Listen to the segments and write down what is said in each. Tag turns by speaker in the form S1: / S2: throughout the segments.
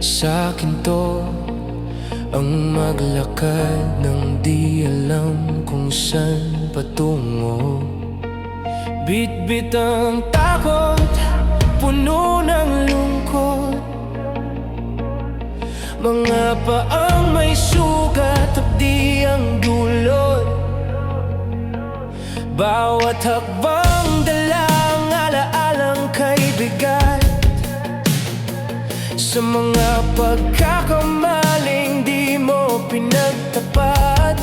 S1: Sa'kin to ang maglakad ng di alam kung saan patungo. Bitbit ang takot, puno ng lungkot, mga paang may sugat at di ang dulot. Bawat hakbang dalang alaalang kay bigat, sa mga pagkakamaling di mo pinagtapat.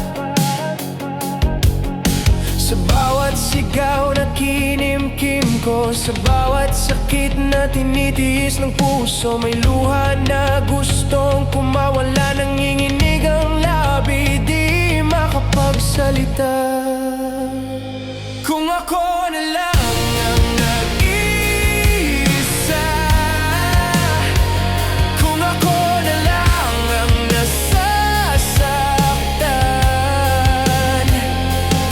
S1: Sa bawat sigaw na kinimkim ko, sa bawat sakit na tinitiis ng puso, may luha na gustong kumawala, nanginginig ang labi, di makapagsalita. Kung ako na lang ang nag-iisa, kung ako na lang ang nasasaktan,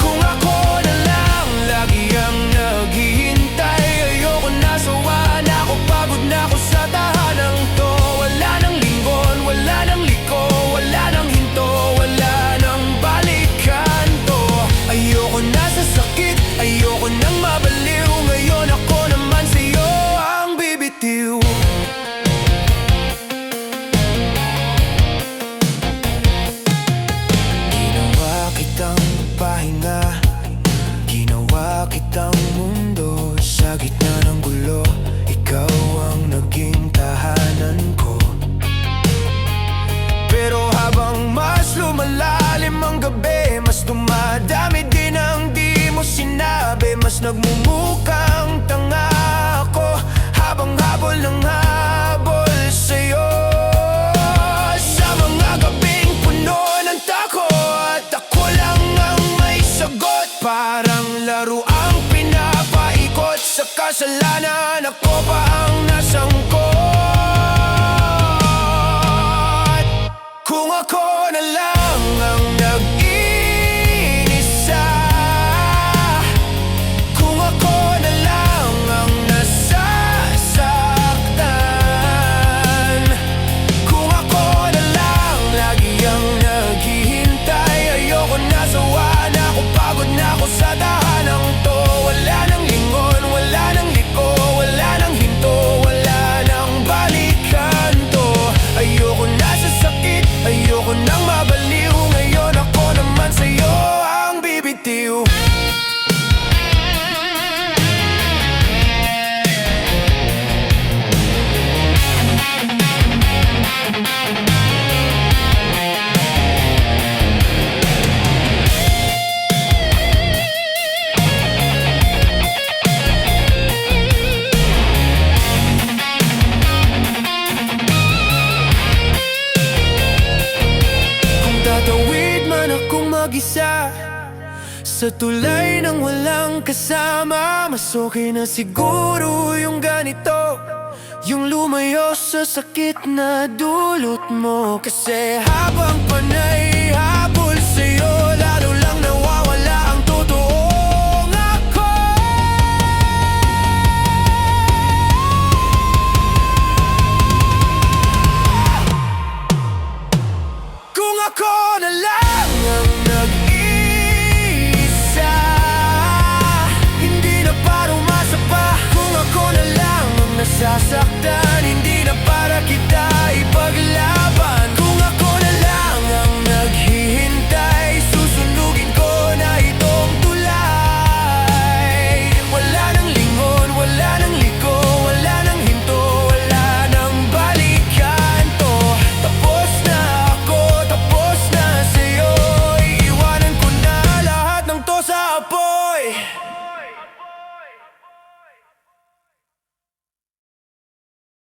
S1: kung ako na lang lagi ang naghihintay, ayoko na, sawa na ako, pagod na ako sa tahanang to. Wala nang lingon, wala nang liko, wala nang hinto, wala nang balikan to. Ayoko na sa sakit, ayoko nang mabaliw, ngayon ako naman sa'yo ang bibitiw. Ginawa kitang pahinga, ginawa kitang mundo, sa gitna ng gulo, ikaw ang naging tahanan ko. Pero habang mas lumalalim ang gabi, mas dumadami din ang di mo sinabi, mas nagmumukang tanga ako, habang habol ng habol sa'yo. Sa mga gabing puno ng takot, ako lang ang may sagot, parang laro ang pinapaikot, sa kasalanan ako pa ang nasangkot. Kung ako na lang ang nag-iisa, kung ako na lang ang nasasaktan, kung ako na lang lagi ang naghihintay, ayoko na, sawa na ako, pagod na ako sa tahanang to. Wala nang lingon, wala nang liko, wala nang hinto, wala nang balikan to. Ayoko na sa sakit, ayoko nang mabaliw, ngayon ako naman sa'yo ang bibitiw. Kung tatawid man akong mag-isa sa tulay ng walang kasama, mas okay na siguro yung ganito, yung lumayo sa sakit na dulot mo. Kasi habang panay